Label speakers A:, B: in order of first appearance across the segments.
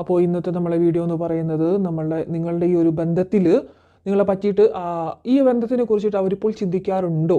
A: അപ്പോൾ ഇന്നത്തെ നമ്മളെ വീഡിയോ എന്ന് പറയുന്നത് നിങ്ങളുടെ ഈ ഒരു ബന്ധത്തിൽ നിങ്ങളെ പറ്റിയിട്ട് ഈ ബന്ധത്തിനെ കുറിച്ചിട്ട് അവരിപ്പോൾ ചിന്തിക്കാറുണ്ടോ?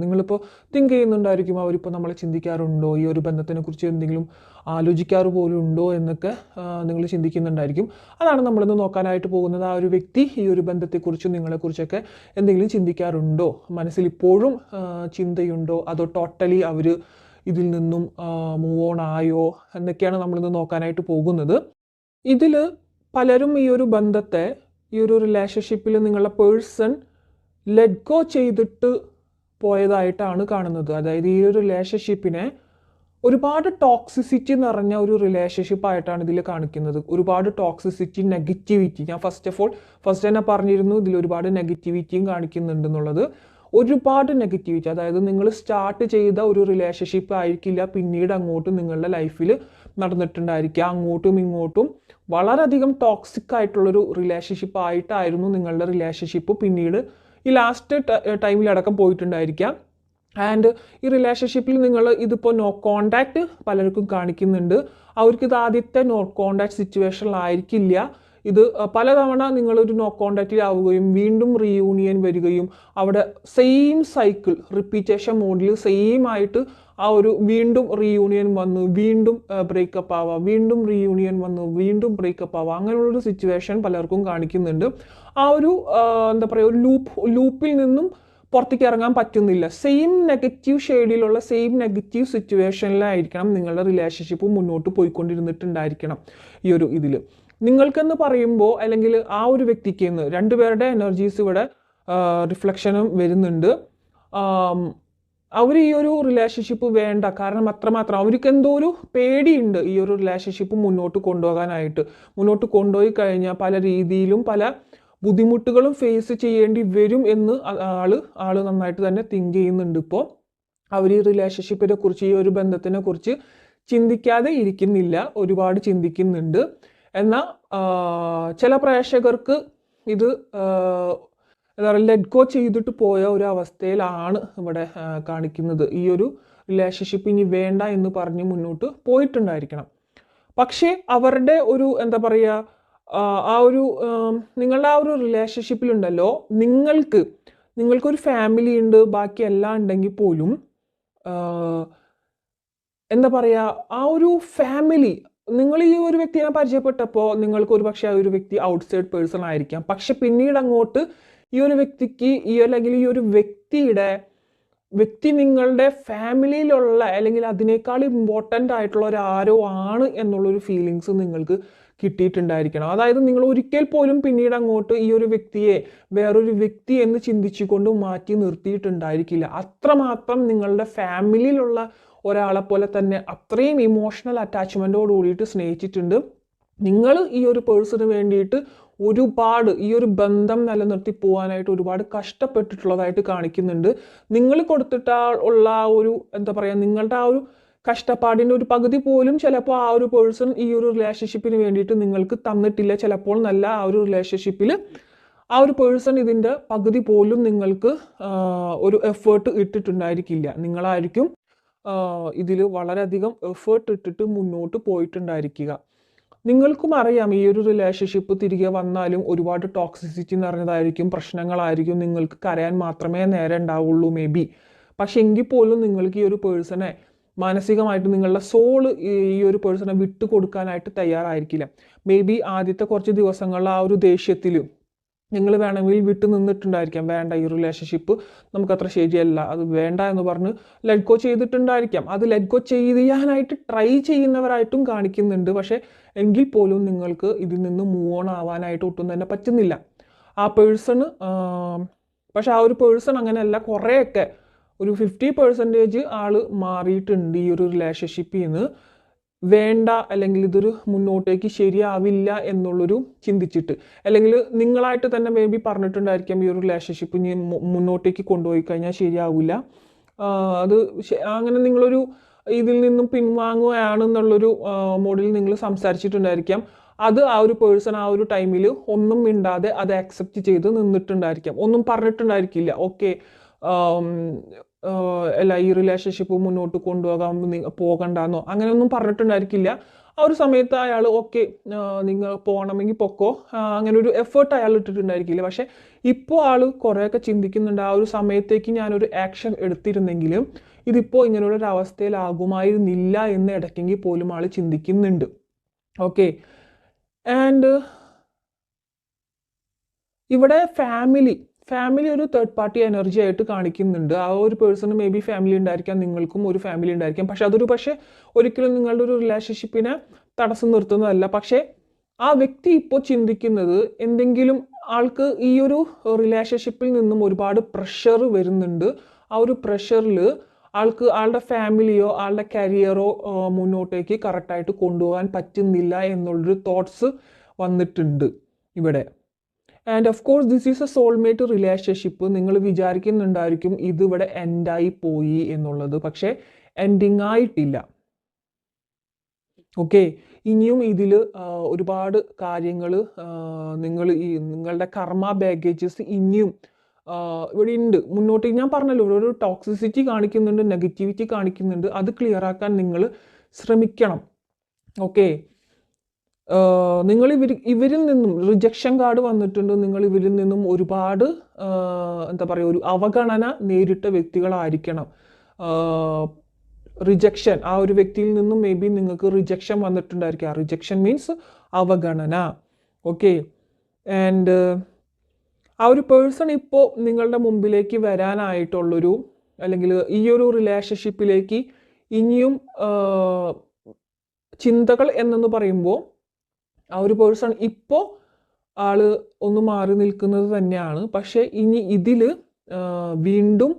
A: നിങ്ങളിപ്പോൾ തിങ്ക് ചെയ്യുന്നുണ്ടായിരിക്കും അവരിപ്പോൾ നമ്മളെ ചിന്തിക്കാറുണ്ടോ, ഈ ഒരു ബന്ധത്തിനെ കുറിച്ച് എന്തെങ്കിലും ആലോചിക്കാറ് പോലും ഉണ്ടോ എന്നൊക്കെ നിങ്ങൾ ചിന്തിക്കുന്നുണ്ടായിരിക്കും. അതാണ് നമ്മളിന്ന് നോക്കാനായിട്ട് പോകുന്നത്. ആ ഒരു വ്യക്തി ഈ ഒരു ബന്ധത്തെക്കുറിച്ചും നിങ്ങളെക്കുറിച്ചൊക്കെ എന്തെങ്കിലും ചിന്തിക്കാറുണ്ടോ, മനസ്സിൽ ഇപ്പോഴും ചിന്തയുണ്ടോ, അതോ ടോട്ടലി അവർ ഇതിൽ നിന്നും മൂവ് ഓൺ ആയോ എന്നൊക്കെയാണ് നമ്മളിന്ന് നോക്കാനായിട്ട് പോകുന്നത്. ഇതിൽ പലരും ഈ ഒരു ബന്ധത്തെ, ഈ ഒരു റിലേഷൻഷിപ്പിൽ നിങ്ങളുടെ പേഴ്സൺ ലെറ്റ് ഗോ ചെയ്തിട്ട് പോയതായിട്ടാണ് കാണുന്നത്. അതായത് ഈ ഒരു റിലേഷൻഷിപ്പിനെ ഒരുപാട് ടോക്സിസിറ്റി നിറഞ്ഞ ഒരു റിലേഷൻഷിപ്പ് ആയിട്ടാണ് ഇതിൽ കാണിക്കുന്നത്. ഒരുപാട് ടോക്സിസിറ്റി, നെഗറ്റിവിറ്റി. ഞാൻ ഫസ്റ്റ് തന്നെ പറഞ്ഞിരുന്നു ഇതിൽ ഒരുപാട് നെഗറ്റിവിറ്റിയും കാണിക്കുന്നുണ്ടെന്നുള്ളത്. ഒരുപാട് നെഗറ്റിവിറ്റി, അതായത് നിങ്ങൾ സ്റ്റാർട്ട് ചെയ്ത ഒരു റിലേഷൻഷിപ്പ് ആയിരിക്കില്ല പിന്നീട് അങ്ങോട്ടും നിങ്ങളുടെ ലൈഫിൽ നടന്നിട്ടുണ്ടായിരിക്കുക. അങ്ങോട്ടും ഇങ്ങോട്ടും വളരെയധികം ടോക്സിക് ആയിട്ടുള്ളൊരു റിലേഷൻഷിപ്പ് ആയിട്ടായിരുന്നു നിങ്ങളുടെ റിലേഷൻഷിപ്പ് പിന്നീട് ഈ ലാസ്റ്റ് ടൈമിലടക്കം പോയിട്ടുണ്ടായിരിക്കാം. ആൻഡ് ഈ റിലേഷൻഷിപ്പിൽ നിങ്ങൾ ഇതിപ്പോൾ നോ കോണ്ടാക്റ്റ് പലർക്കും കാണിക്കുന്നുണ്ട്. അവർക്കിത് ആദ്യത്തെ നോ കോണ്ടാക്ട് സിറ്റുവേഷനിലായിരിക്കില്ല. ഇത് പലതവണ നിങ്ങളൊരു നോ കോണ്ടാക്റ്റിലാവുകയും വീണ്ടും റീയൂണിയൻ വരികയും അവിടെ സെയിം സൈക്കിൾ റിപ്പീറ്റേഷൻ മോഡിൽ സെയിം ആയിട്ട് ആ ഒരു വീണ്ടും റീയൂണിയൻ വന്നു, വീണ്ടും ബ്രേക്കപ്പ് ആവുക, വീണ്ടും റീയൂണിയൻ വന്നു, വീണ്ടും ബ്രേക്കപ്പ് ആവുക, അങ്ങനെയുള്ളൊരു സിറ്റുവേഷൻ പലർക്കും കാണിക്കുന്നുണ്ട്. ആ ഒരു എന്താ പറയുക, ഒരു ലൂപ്പിൽ നിന്നും പുറത്തേക്ക് ഇറങ്ങാൻ പറ്റുന്നില്ല. സെയിം നെഗറ്റീവ് ഷെയ്ഡിലുള്ള സെയിം നെഗറ്റീവ് സിറ്റുവേഷനിലായിരിക്കണം നിങ്ങളുടെ റിലേഷൻഷിപ്പ് മുന്നോട്ട് പോയിക്കൊണ്ടിരുന്നിട്ടുണ്ടായിരിക്കണം. ഈ ഒരു ഇതിൽ നിങ്ങൾക്കെന്ന് പറയുമ്പോൾ, അല്ലെങ്കിൽ ആ ഒരു വ്യക്തിക്ക് എന്ന് രണ്ടുപേരുടെ എനർജീസ് ഇവിടെ റിഫ്ലക്ഷനും വരുന്നുണ്ട്. അവർ ഈ ഒരു റിലേഷൻഷിപ്പ് വേണ്ട, കാരണം അത്രമാത്രം അവർക്ക് എന്തോ ഒരു പേടിയുണ്ട് ഈ ഒരു റിലേഷൻഷിപ്പ് മുന്നോട്ട് കൊണ്ടുപോകാനായിട്ട്. മുന്നോട്ട് കൊണ്ടുപോയി കഴിഞ്ഞാൽ പല രീതിയിലും പല ബുദ്ധിമുട്ടുകളും ഫേസ് ചെയ്യേണ്ടി വരും എന്ന് ആള് നന്നായിട്ട് തന്നെ തിങ്ക് ചെയ്യുന്നുണ്ട്. ഇപ്പോൾ അവർ ഈ റിലേഷൻഷിപ്പിനെ കുറിച്ച്, ഈ ഒരു ബന്ധത്തിനെ കുറിച്ച് ചിന്തിക്കാതെ ഇരിക്കുന്നില്ല, ഒരുപാട് ചിന്തിക്കുന്നുണ്ട്. എന്നാൽ ചില പ്രേക്ഷകർക്ക് ഇത് എന്താ പറയുക, ലെറ്റ് ഗോ ചെയ്തിട്ട് പോയ ഒരു അവസ്ഥയിലാണ് ഇവിടെ കാണിക്കുന്നത്. ഈ ഒരു റിലേഷൻഷിപ്പ് ഇനി വേണ്ട എന്ന് പറഞ്ഞ് മുന്നോട്ട് പോയിട്ടുണ്ടായിരിക്കണം. പക്ഷേ അവരുടെ ഒരു എന്താ പറയുക, ആ ഒരു നിങ്ങളുടെ ആ ഒരു റിലേഷൻഷിപ്പിലുണ്ടല്ലോ, നിങ്ങൾക്കൊരു ഫാമിലി ഉണ്ട്, ബാക്കി എല്ലാം ഉണ്ടെങ്കിൽ പോലും എന്താ പറയുക, ആ ഒരു ഫാമിലി, നിങ്ങൾ ഈ ഒരു വ്യക്തിയെ പരിചയപ്പെട്ടപ്പോൾ നിങ്ങൾക്ക് ഒരു പക്ഷേ ആ ഒരു വ്യക്തി ഔട്ട്സൈഡ് പേഴ്സൺ ആയിരിക്കാം. പക്ഷെ പിന്നീട് അങ്ങോട്ട് ഈ ഒരു വ്യക്തിക്ക് അല്ലെങ്കിൽ ഈ ഒരു വ്യക്തി നിങ്ങളുടെ ഫാമിലിയിലുള്ള, അല്ലെങ്കിൽ അതിനേക്കാൾ ഇമ്പോർട്ടൻ്റ് ആയിട്ടുള്ള ഒരാരോ ആണ് എന്നുള്ളൊരു ഫീലിങ്സ് നിങ്ങൾക്ക് കിട്ടിയിട്ടുണ്ടായിരിക്കണം. അതായത് നിങ്ങൾ ഒരിക്കൽ പോലും പിന്നീട് അങ്ങോട്ട് ഈ ഒരു വ്യക്തിയെ വേറൊരു വ്യക്തി എന്ന് ചിന്തിച്ചുകൊണ്ട് മാറ്റി നിർത്തിയിട്ടുണ്ടായിരിക്കില്ല. അത്രമാത്രം നിങ്ങളുടെ ഫാമിലിയിലുള്ള ഒരാളെ പോലെ തന്നെ അത്രയും ഇമോഷണൽ അറ്റാച്ച്മെൻറ്റോട് കൂടിയിട്ട് സ്നേഹിച്ചിട്ടുണ്ട്. നിങ്ങൾ ഈ ഒരു പേഴ്സണിന് വേണ്ടിയിട്ട് ഒരുപാട് ഈ ഒരു ബന്ധം നിലനിർത്തി പോകാനായിട്ട് ഒരുപാട് കഷ്ടപ്പെട്ടിട്ടുള്ളതായിട്ട് കാണിക്കുന്നുണ്ട്. നിങ്ങൾ കൊടുത്തിട്ട് ഉള്ള ആ ഒരു എന്താ പറയുക, നിങ്ങളുടെ ആ ഒരു കഷ്ടപ്പാടിൻ്റെ ഒരു പകുതി പോലും ചിലപ്പോൾ ആ ഒരു പേഴ്സൺ ഈ ഒരു റിലേഷൻഷിപ്പിന് വേണ്ടിയിട്ട് നിങ്ങൾക്ക് തന്നിട്ടില്ല. ചിലപ്പോൾ നല്ല ആ ഒരു റിലേഷൻഷിപ്പിൽ ആ ഒരു പേഴ്സൺ ഇതിൻ്റെ പകുതി പോലും നിങ്ങൾക്ക് ഒരു എഫേർട്ട് ഇട്ടിട്ടുണ്ടായിരിക്കില്ല. നിങ്ങളായിരിക്കും ഇതിൽ വളരെയധികം എഫേർട്ട് ഇട്ടിട്ട് മുന്നോട്ട് പോയിട്ടുണ്ടായിരിക്കുക. നിങ്ങൾക്കും അറിയാം ഈ ഒരു റിലേഷൻഷിപ്പ് തിരികെ വന്നാലും ഒരുപാട് ടോക്സിസിറ്റി നിറഞ്ഞതായിരിക്കും, പ്രശ്നങ്ങളായിരിക്കും, നിങ്ങൾക്ക് കരയാൻ മാത്രമേ നേരെ ഉണ്ടാവുള്ളൂ മേ ബി. പക്ഷെ എങ്കിൽ പോലും നിങ്ങൾക്ക് ഈ ഒരു പേഴ്സണെ മാനസികമായിട്ട് നിങ്ങളുടെ സോള് ഈ ഒരു പേഴ്സണെ വിട്ടു കൊടുക്കാനായിട്ട് തയ്യാറായിരിക്കില്ല. മേ ബി ആദ്യത്തെ കുറച്ച് ദിവസങ്ങളിൽ ആ ഒരു ദേഷ്യത്തിൽ നിങ്ങൾ വേണമെങ്കിൽ വിട്ടു നിന്നിട്ടുണ്ടായിരിക്കാം. വേണ്ട, ഈ റിലേഷൻഷിപ്പ് നമുക്കത്ര ശരിയല്ല, അത് വേണ്ട എന്ന് പറഞ്ഞ് ലെറ്റ് ഗോ ചെയ്തിട്ടുണ്ടായിരിക്കാം. അത് ലെറ്റ് ഗോ ചെയ്യാനായിട്ട് ട്രൈ ചെയ്യുന്നവരായിട്ടും കാണിക്കുന്നുണ്ട്. പക്ഷേ എങ്കിൽ പോലും നിങ്ങൾക്ക് ഇതിൽ നിന്ന് മൂവ് ഓൺ ആവാനായിട്ട് ഒട്ടും തന്നെ പറ്റുന്നില്ല ആ പേഴ്സണ്. പക്ഷെ ആ ഒരു പേഴ്സൺ അങ്ങനെയല്ല, കുറേയൊക്കെ ഒരു 50% ആൾ മാറിയിട്ടുണ്ട് ഈ ഒരു റിലേഷൻഷിപ്പിൽ നിന്ന്. വേണ്ട, അല്ലെങ്കിൽ ഇതൊരു മുന്നോട്ടേക്ക് ശരിയാവില്ല എന്നുള്ളൊരു ചിന്തിച്ചിട്ട്, അല്ലെങ്കിൽ നിങ്ങളായിട്ട് തന്നെ മേ ബി പറഞ്ഞിട്ടുണ്ടായിരിക്കാം ഈ ഒരു റിലേഷൻഷിപ്പ് ഇനി മുന്നോട്ടേക്ക് കൊണ്ടുപോയി കഴിഞ്ഞാൽ ശരിയാവില്ല, അത് അങ്ങനെ നിങ്ങളൊരു ഇതിൽ നിന്നും പിൻവാങ്ങുകയാണെന്നുള്ളൊരു മോഡിൽ നിങ്ങൾ സംസാരിച്ചിട്ടുണ്ടായിരിക്കാം. അത് ആ ഒരു പേഴ്സൺ ആ ഒരു ടൈമിൽ ഒന്നും മിണ്ടാതെ അത് അക്സെപ്റ്റ് ചെയ്ത് നിന്നിട്ടുണ്ടായിരിക്കാം. ഒന്നും പറഞ്ഞിട്ടുണ്ടായിരിക്കില്ല, ഓക്കെ അല്ല ഈ റിലേഷൻഷിപ്പ് മുന്നോട്ട് പോകണ്ടെന്നോ അങ്ങനെയൊന്നും പറഞ്ഞിട്ടുണ്ടായിരിക്കില്ല. ആ ഒരു സമയത്ത് അയാൾ ഓക്കെ നിങ്ങൾ പോകണമെങ്കിൽ പൊക്കോ, അങ്ങനെ ഒരു എഫേർട്ട് അയാൾ ഇട്ടിട്ടുണ്ടായിരിക്കില്ല. പക്ഷെ ഇപ്പോൾ ആൾ കുറേയൊക്കെ ചിന്തിക്കുന്നുണ്ട്, ആ ഒരു സമയത്തേക്ക് ഞാനൊരു ആക്ഷൻ എടുത്തിരുന്നെങ്കിലും ഇതിപ്പോൾ ഇങ്ങനെയുള്ളൊരു അവസ്ഥയിലാകുമായിരുന്നില്ല എന്ന് ഇടയ്ക്കെങ്കിൽ പോലും ആൾ ചിന്തിക്കുന്നുണ്ട്. ഓക്കെ. ആൻഡ് ഇവിടെ ഫാമിലി ഒരു തേർഡ് പാർട്ടി എനർജി ആയിട്ട് കാണിക്കുന്നുണ്ട്. ആ ഒരു പേഴ്സണ് മേ ബി ഫാമിലി ഉണ്ടായിരിക്കാം, നിങ്ങൾക്കും ഒരു ഫാമിലി ഉണ്ടായിരിക്കാം. പക്ഷെ ഒരിക്കലും നിങ്ങളുടെ ഒരു റിലേഷൻഷിപ്പിനെ തടസ്സം നിർത്തുന്നതല്ല. പക്ഷേ ആ വ്യക്തി ഇപ്പോൾ ചിന്തിക്കുന്നത് എന്തെങ്കിലും ആൾക്ക് ഈ ഒരു റിലേഷൻഷിപ്പിൽ നിന്നും ഒരുപാട് പ്രഷർ വരുന്നുണ്ട്. ആ ഒരു പ്രഷറിൽ ആളുടെ ഫാമിലിയോ ആളുടെ കരിയറോ മുന്നോട്ടേക്ക് കറക്റ്റായിട്ട് കൊണ്ടുപോകാൻ പറ്റുന്നില്ല എന്നുള്ളൊരു തോട്ട്സ് വന്നിട്ടുണ്ട് ഇവിടെ. And of course this is A soulmate relationship. നിങ്ങൾ വിചാരിക്കുന്നുണ്ടായിരിക്കും ഇതിവിടെ എൻഡായി പോയി എന്നുള്ളത്, പക്ഷേ എൻഡിങ് ആയിട്ടില്ല. ഓക്കെ. ഇനിയും ഇതിൽ ഒരുപാട് കാര്യങ്ങൾ നിങ്ങളുടെ കർമ്മ ബാഗേജസ് ഇനിയും ഇവിടെ ഉണ്ട്. മുന്നോട്ട് ഞാൻ പറഞ്ഞല്ലോ, ഒരു ടോക്സിസിറ്റി കാണിക്കുന്നുണ്ട്, നെഗറ്റിവിറ്റി കാണിക്കുന്നുണ്ട്. അത് ക്ലിയർ ആക്കാൻ നിങ്ങൾ ശ്രമിക്കണം. ഓക്കെ. നിങ്ങൾ ഇവരിൽ നിന്നും റിജക്ഷൻ കാർഡ് വന്നിട്ടുണ്ട്. നിങ്ങൾ ഇവരിൽ നിന്നും ഒരുപാട് എന്താ പറയുക, ഒരു അവഗണന നേരിട്ട വ്യക്തികളായിരിക്കണം. റിജക്ഷൻ, ആ ഒരു വ്യക്തിയിൽ നിന്നും മേ ബി നിങ്ങൾക്ക് റിജക്ഷൻ വന്നിട്ടുണ്ടായിരിക്കാം. റിജക്ഷൻ മീൻസ് അവഗണന. ഓക്കെ. ആൻഡ് ആ ഒരു പേഴ്സൺ ഇപ്പോൾ നിങ്ങളുടെ മുമ്പിലേക്ക് വരാനായിട്ടുള്ളൊരു, അല്ലെങ്കിൽ ഈ ഒരു റിലേഷൻഷിപ്പിലേക്ക് ഇനിയും ചിന്തകൾ എന്നു പറയുമ്പോൾ ആ ഒരു പേഴ്സൺ ഇപ്പോൾ ആള് ഒന്ന് മാറി നിൽക്കുന്നത് തന്നെയാണ്. പക്ഷേ ഇനി വീണ്ടും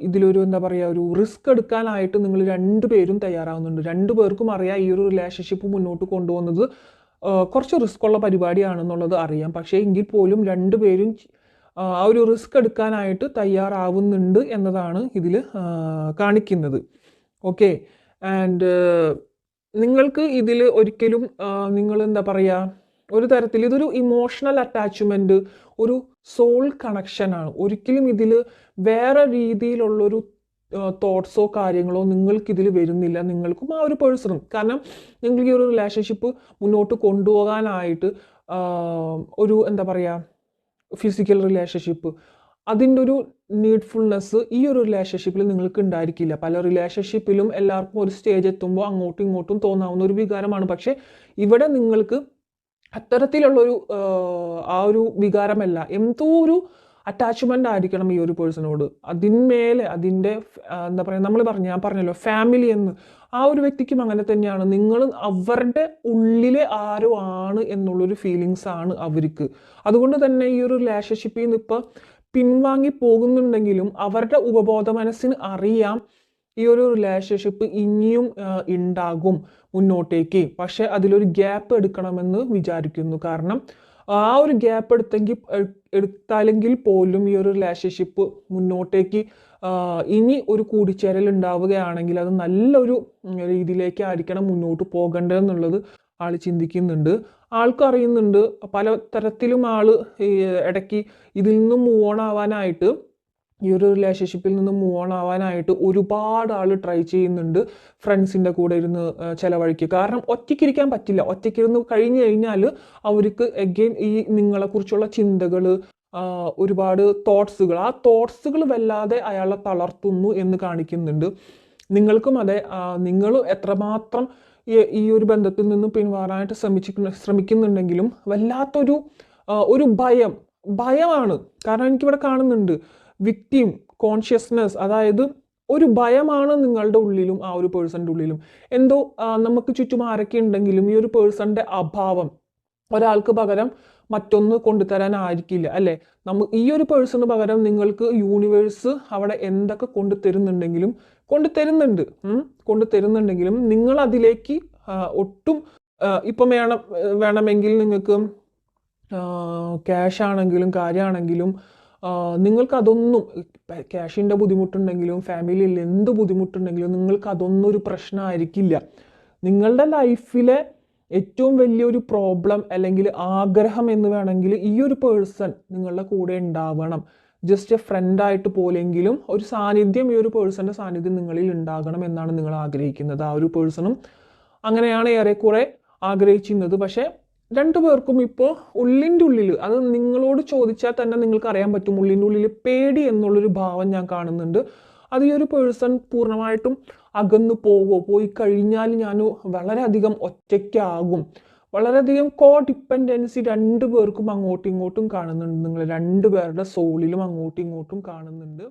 A: ഇതിലൊരു എന്താ പറയുക, ഒരു റിസ്ക് എടുക്കാനായിട്ട് നിങ്ങൾ രണ്ടുപേരും തയ്യാറാവുന്നുണ്ട്. രണ്ടുപേർക്കും അറിയാം ഈ ഒരു റിലേഷൻഷിപ്പ് മുന്നോട്ട് കൊണ്ടുപോകുന്നത് കുറച്ച് റിസ്ക് ഉള്ള പരിപാടിയാണെന്നുള്ളത് അറിയാം. പക്ഷേ എങ്കിൽ പോലും രണ്ടുപേരും ആ ഒരു റിസ്ക് എടുക്കാനായിട്ട് തയ്യാറാവുന്നുണ്ട് എന്നതാണ് ഇതിൽ കാണിക്കുന്നത്. ഓക്കെ. ആൻഡ് നിങ്ങൾക്ക് ഇതിൽ ഒരിക്കലും നിങ്ങൾ എന്താ പറയുക, ഒരു തരത്തിൽ ഇതൊരു ഇമോഷണൽ അറ്റാച്ച്മെൻറ്റ്, ഒരു സോൾ കണക്ഷനാണ്. ഒരിക്കലും ഇതിൽ വേറെ രീതിയിലുള്ളൊരു തോട്ട്സോ കാര്യങ്ങളോ നിങ്ങൾക്കിതിൽ വരുന്നില്ല, നിങ്ങൾക്കും ആ ഒരു പേഴ്സണും. കാരണം നിങ്ങൾക്ക് ഈ ഒരു റിലേഷൻഷിപ്പ് മുന്നോട്ട് കൊണ്ടുപോകാനായിട്ട് ഒരു എന്താ പറയുക, ഫിസിക്കൽ റിലേഷൻഷിപ്പ്, അതിൻ്റെ ഒരു നീഡ്ഫുൾനെസ് ഈ ഒരു റിലേഷൻഷിപ്പിൽ നിങ്ങൾക്ക് ഉണ്ടായിരിക്കില്ല. പല റിലേഷൻഷിപ്പിലും എല്ലാവർക്കും ഒരു സ്റ്റേജ് എത്തുമ്പോൾ അങ്ങോട്ടും ഇങ്ങോട്ടും തോന്നാവുന്ന ഒരു വികാരമാണ്. പക്ഷേ ഇവിടെ നിങ്ങൾക്ക് അത്തരത്തിലുള്ളൊരു ആ ഒരു വികാരമല്ല, എന്തോ ഒരു അറ്റാച്ച്മെൻ്റ് ആയിരിക്കണം ഈ ഒരു പേഴ്സണോട്. അതിന്മേലെ അതിൻ്റെ എന്താ പറയുക, ഞാൻ പറഞ്ഞല്ലോ ഫാമിലി എന്ന്, ആ ഒരു വ്യക്തിക്കും അങ്ങനെ തന്നെയാണ്. നിങ്ങൾ അവരുടെ ഉള്ളിലെ ആരോ ആണ് എന്നുള്ളൊരു ഫീലിങ്സ് ആണ് അവർക്ക്. അതുകൊണ്ട് തന്നെ ഈ ഒരു റിലേഷൻഷിപ്പിൽ നിന്ന് ഇപ്പോൾ പിൻവാങ്ങി പോകുന്നുണ്ടെങ്കിലും അവരുടെ ഉപബോധ മനസ്സിന് അറിയാം ഈ ഒരു റിലേഷൻഷിപ്പ് ഇനിയും ഉണ്ടാകും മുന്നോട്ടേക്ക്. പക്ഷെ അതിലൊരു ഗ്യാപ്പ് എടുക്കണമെന്ന് വിചാരിക്കുന്നു. കാരണം ആ ഒരു ഗ്യാപ്പ് എടുത്താലെങ്കിൽ പോലും ഈ ഒരു റിലേഷൻഷിപ്പ് മുന്നോട്ടേക്ക് ഇനി ഒരു കൂടിച്ചേരൽ ഉണ്ടാവുകയാണെങ്കിൽ അത് നല്ലൊരു രീതിയിലേക്കായിരിക്കണം മുന്നോട്ട് പോകേണ്ടതെന്നുള്ളത് ആൾ ചിന്തിക്കുന്നുണ്ട്. ആൾക്കറിയുന്നുണ്ട് പല തരത്തിലും ഇടയ്ക്ക് ഇതിൽ നിന്നും മൂവ് ഓൺ ആവാനായിട്ട്, ഈ ഒരു റിലേഷൻഷിപ്പിൽ നിന്ന് മൂവ് ഓൺ ആവാനായിട്ട് ഒരുപാട് ട്രൈ ചെയ്യുന്നുണ്ട്. ഫ്രണ്ട്സിൻ്റെ കൂടെ ഇരുന്ന് ചിലവഴിക്കുക. കാരണം ഒറ്റയ്ക്കിരിക്കാൻ പറ്റില്ല. ഒറ്റയ്ക്കിരുന്ന് കഴിഞ്ഞു കഴിഞ്ഞാൽ അവർക്ക് എഗെയിൻ ഈ നിങ്ങളെക്കുറിച്ചുള്ള ചിന്തകൾ, ഒരുപാട് തോട്ട്സുകൾ, ആ തോട്ട്സുകൾ വല്ലാതെ അയാളെ തളർത്തുന്നു എന്ന് കാണിക്കുന്നുണ്ട്. നിങ്ങൾക്കും അതെ, നിങ്ങൾ എത്രമാത്രം ഈ ഒരു ബന്ധത്തിൽ നിന്നും പിന്മാറാനായിട്ട് ശ്രമിക്കുന്നുണ്ടെങ്കിലും വല്ലാത്തൊരു ഭയമാണ്. കാരണം എനിക്കിവിടെ കാണുന്നുണ്ട് വിക്ടിം കോൺഷ്യസ്നെസ്, അതായത് ഒരു ഭയമാണ് നിങ്ങളുടെ ഉള്ളിലും ആ ഒരു പേഴ്സൻ്റെ ഉള്ളിലും. എന്തോ നമുക്ക് ചുറ്റും ആരൊക്കെ ഉണ്ടെങ്കിലും ഈ ഒരു പേഴ്സൻ്റെ അഭാവം ഒരാൾക്ക് പകരം മറ്റൊന്ന് കൊണ്ടുതരാനായിരിക്കില്ല, അല്ലേ? ഈ ഒരു പേഴ്സണ് പകരം നിങ്ങൾക്ക് യൂണിവേഴ്സ് അവിടെ എന്തൊക്കെ കൊണ്ടുതരുന്നുണ്ടെങ്കിലും നിങ്ങൾ അതിലേക്ക് ഒട്ടും ഇപ്പം വേണമെങ്കിൽ നിങ്ങൾക്ക് ക്യാഷ് ആണെങ്കിലും കാര്യമാണെങ്കിലും നിങ്ങൾക്കതൊന്നും, ക്യാഷിൻ്റെ ബുദ്ധിമുട്ടുണ്ടെങ്കിലും ഫാമിലിയിൽ എന്ത് ബുദ്ധിമുട്ടുണ്ടെങ്കിലും നിങ്ങൾക്ക് അതൊന്നും ഒരു പ്രശ്നമായിരിക്കില്ല. നിങ്ങളുടെ ലൈഫിലെ ഏറ്റവും വലിയൊരു പ്രോബ്ലം അല്ലെങ്കിൽ ആഗ്രഹം എന്ന് വേണമെങ്കിൽ ഈ ഒരു പേഴ്സൺ നിങ്ങളുടെ കൂടെ ഉണ്ടാവണം. ജസ്റ്റ് എ ഫ്രണ്ടായിട്ട് പോലെങ്കിലും ഒരു സാന്നിധ്യം, ഈ ഒരു പേഴ്സൻ്റെ സാന്നിധ്യം നിങ്ങളിൽ ഉണ്ടാകണം എന്നാണ് നിങ്ങൾ ആഗ്രഹിക്കുന്നത്. ആ ഒരു പേഴ്സണും അങ്ങനെയാണ് ഏറെക്കുറെ ആഗ്രഹിച്ചിരുന്നത്. പക്ഷേ രണ്ടുപേർക്കും ഇപ്പോൾ ഉള്ളിൻ്റെ ഉള്ളിൽ, അത് നിങ്ങളോട് ചോദിച്ചാൽ തന്നെ നിങ്ങൾക്ക് അറിയാൻ പറ്റും, ഉള്ളിൻ്റെ ഉള്ളിൽ പേടി എന്നുള്ളൊരു ഭാവം ഞാൻ കാണുന്നുണ്ട്. അത് ഈ ഒരു പേഴ്സൺ പൂർണ്ണമായിട്ടും അകന്നു പോയി കഴിഞ്ഞാൽ ഞാൻ വളരെയധികം ഒറ്റയ്ക്കാകും, വളരെയധികം ഡിപ്പെൻഡൻസി രണ്ടു പേർക്കും അങ്ങോട്ടും ഇങ്ങോട്ടും കാണുന്നുണ്ട്. നിങ്ങൾ രണ്ടുപേരുടെ സോളിലും അങ്ങോട്ടും ഇങ്ങോട്ടും കാണുന്നുണ്ട്.